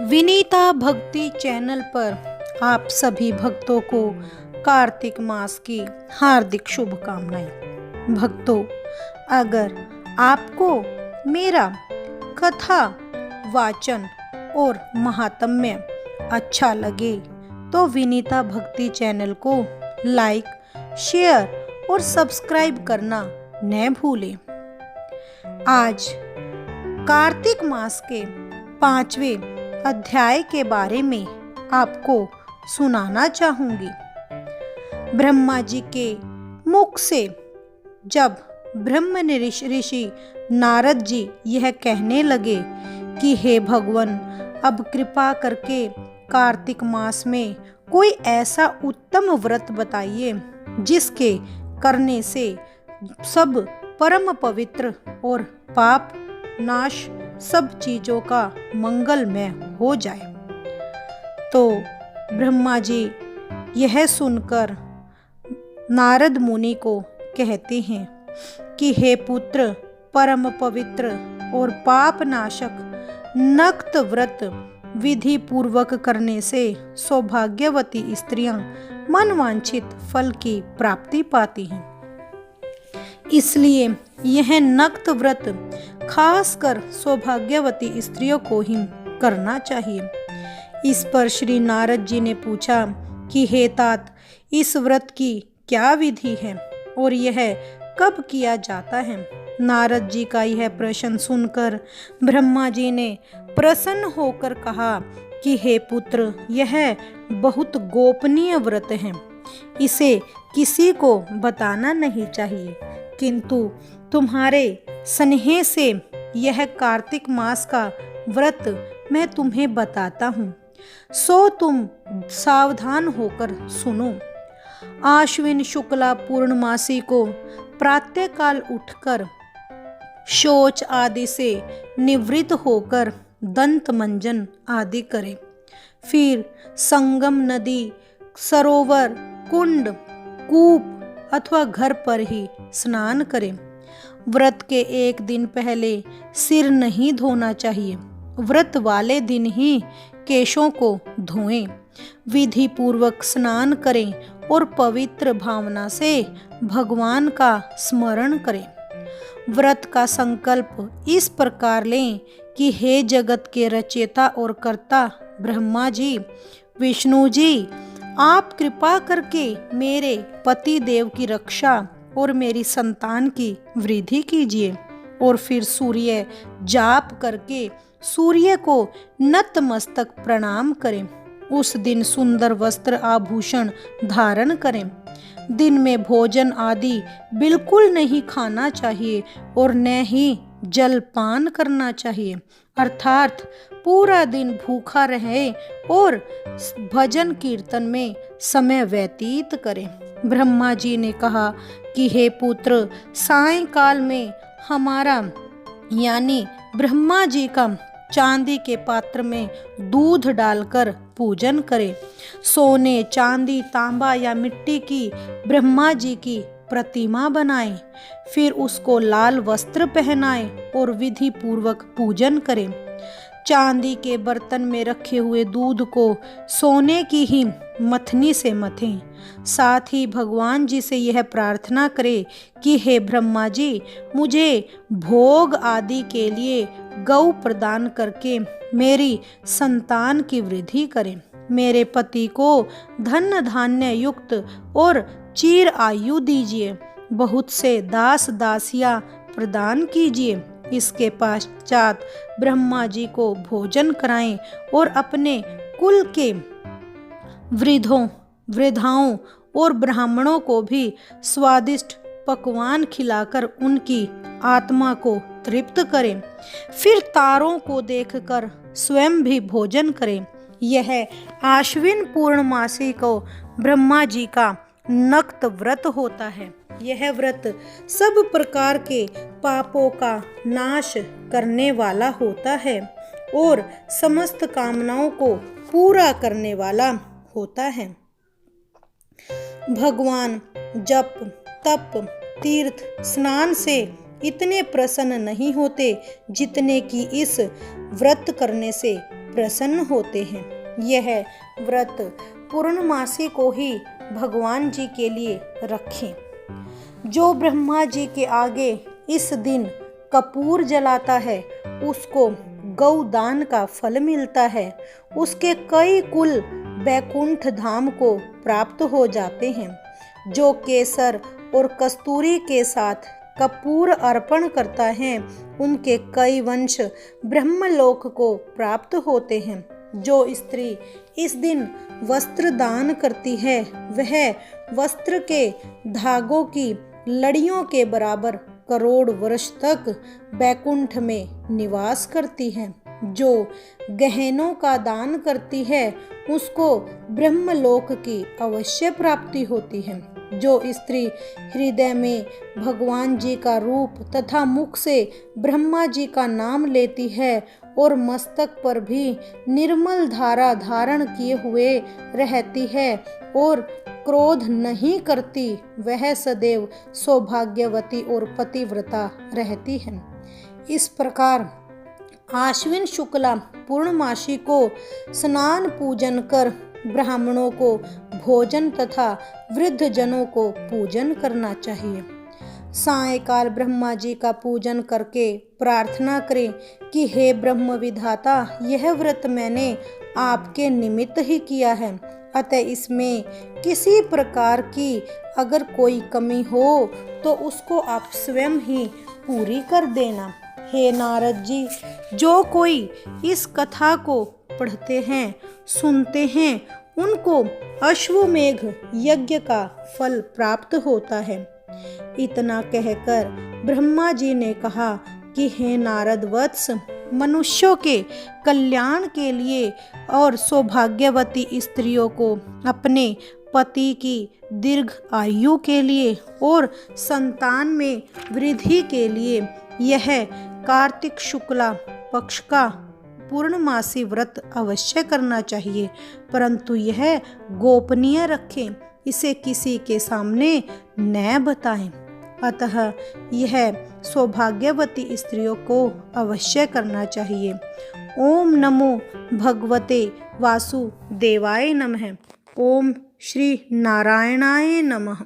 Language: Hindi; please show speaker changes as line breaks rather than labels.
विनीता भक्ति चैनल पर आप सभी भक्तों को कार्तिक मास की हार्दिक शुभकामनाएं। भक्तों, अगर आपको मेरा कथा वाचन और महात्म्य अच्छा लगे तो विनीता भक्ति चैनल को लाइक, शेयर और सब्सक्राइब करना न भूलें। आज कार्तिक मास के 5वें अध्याय के बारे में आपको सुनाना चाहूंगी। ब्रह्मा जी के मुख से जब ब्रह्म ऋषि नारद जी यह कहने लगे कि हे भगवान, अब कृपा करके कार्तिक मास में कोई ऐसा उत्तम व्रत बताइए जिसके करने से सब परम पवित्र और पाप नाश सब चीजों का मंगलमय हो जाए। तो ब्रह्मा जी यह सुनकर नारद मुनि को कहते हैं कि हे पुत्र, परम पवित्र और पाप नाशक नक्त व्रत विधि पूर्वक करने से सौभाग्यवती स्त्रियां मनवांछित फल की प्राप्ति पाती हैं। इसलिए यह नक्त व्रत खासकर सौभाग्यवती स्त्रियों को ही करना चाहिए। इस पर श्री नारद जी ने पूछा कि हे तात, इस व्रत की क्या विधि है और यह कब किया जाता है? नारद जी का यह प्रश्न सुनकर ब्रह्मा जी ने प्रसन्न होकर कहा कि हे पुत्र, यह बहुत गोपनीय व्रत है, इसे किसी को बताना नहीं चाहिए, किंतु तुम्हारे स्नेह से यह कार्तिक मास का व्रत मैं तुम्हें बताता हूँ, सो तुम सावधान होकर सुनो। आश्विन शुक्ला पूर्णमासी को प्रातःकाल उठकर शौच आदि से निवृत्त होकर दंत मंजन आदि करें। फिर संगम नदी, सरोवर, कुंड, कूप अथवा घर पर ही स्नान करें। व्रत के एक दिन पहले सिर नहीं धोना चाहिए। व्रत वाले दिन ही केशों को धोएं। विधि पूर्वक स्नान करें और पवित्र भावना से भगवान का स्मरण करें। व्रत का संकल्प इस प्रकार लें कि हे जगत के रचयिता और कर्ता ब्रह्मा जी, विष्णु जी, आप कृपा करके मेरे पति देव की रक्षा और मेरी संतान की वृद्धि कीजिए। और फिर सूर्य जाप करके सूर्य को नतमस्तक प्रणाम करें। उस दिन सुंदर वस्त्र आभूषण धारण करें। दिन में भोजन आदि बिल्कुल नहीं खाना चाहिए और न ही जलपान करना चाहिए, अर्थात पूरा दिन भूखा रहे और भजन कीर्तन में समय व्यतीत करें। ब्रह्मा जी ने कहा कि हे पुत्र, सायंकाल में हमारा यानी ब्रह्मा जी का चांदी के पात्र में दूध डालकर पूजन करें। सोने, चांदी, तांबा या मिट्टी की ब्रह्मा जी की प्रतिमा बनाएं। फिर उसको लाल वस्त्र पहनाएं और विधि पूर्वक पूजन करें। चांदी के बर्तन में रखे हुए दूध को सोने की ही मथनी से मथें। साथ ही भगवान जी से यह प्रार्थना करें कि हे ब्रह्मा जी, मुझे भोग आदि के लिए गौ प्रदान करके मेरी संतान की वृद्धि करें। मेरे पति को धन धान्य युक्त और चिर आयु दीजिए। बहुत से दास दासियां प्रदान कीजिए। इसके पश्चात ब्रह्मा जी को भोजन कराएं और अपने कुल के वृद्धाओं और ब्राह्मणों को भी स्वादिष्ट पकवान खिलाकर उनकी आत्मा को तृप्त करें। फिर तारों को देखकर स्वयं भी भोजन करें। यह आश्विन पूर्णमासी को ब्रह्मा जी का नक्त व्रत होता है। यह व्रत सब प्रकार के पापों का नाश करने वाला होता है और समस्त कामनाओं को पूरा करने वाला होता है। भगवान जप, तप, तीर्थ, स्नान से इतने प्रसन्न नहीं होते जितने कि इस व्रत करने से प्रसन्न होते हैं। यह व्रत पूर्णमासी को ही भगवान जी के लिए रखें। जो ब्रह्मा जी के आगे इस दिन कपूर जलाता है उसको गौदान का फल मिलता है। उसके कई कुल बैकुंठ धाम को प्राप्त हो जाते हैं। जो केसर और कस्तूरी के साथ कपूर अर्पण करता है उनके कई वंश ब्रह्मलोक को प्राप्त होते हैं। जो स्त्री इस दिन वस्त्र दान करती है वह वस्त्र के धागों की लड़ियों के बराबर करोड़ वर्ष तक बैकुंठ में निवास करती है। जो गहनों का दान करती है उसको ब्रह्मलोक की अवश्य प्राप्ति होती है। जो स्त्री हृदय में भगवान जी का रूप तथा मुख से ब्रह्मा जी का नाम लेती है और मस्तक पर भी निर्मल धारा धारण किए हुए रहती है और क्रोध नहीं करती, वह सदैव सौभाग्यवती और पतिव्रता रहती है। इस प्रकार आश्विन शुक्ला पूर्णमासी को स्नान पूजन कर ब्राह्मणों को भोजन तथा वृद्ध जनों को पूजन करना चाहिए। सायंकाल ब्रह्मा जी का पूजन करके प्रार्थना करें कि हे ब्रह्म विधाता, यह व्रत मैंने आपके निमित्त ही किया है, अतः इसमें किसी प्रकार की अगर कोई कमी हो तो उसको आप स्वयं ही पूरी कर देना। हे नारद जी, जो कोई इस कथा को पढ़ते हैं सुनते हैं उनको अश्वमेघ यज्ञ का फल प्राप्त होता है। इतना कहकर ब्रह्मा जी ने कहा कि हे नारद वत्स, मनुष्यों के कल्याण के लिए और सौभाग्यवती स्त्रियों को अपने पति की दीर्घ आयु के लिए और संतान में वृद्धि के लिए यह कार्तिक शुक्ला पक्ष का पूर्णमासी व्रत अवश्य करना चाहिए, परंतु यह गोपनीय रखें, इसे किसी के सामने न बताएं। अतः यह सौभाग्यवती स्त्रियों को अवश्य करना चाहिए। ओम नमो भगवते वासुदेवाय नमः। ओम श्री नारायणाय नमः।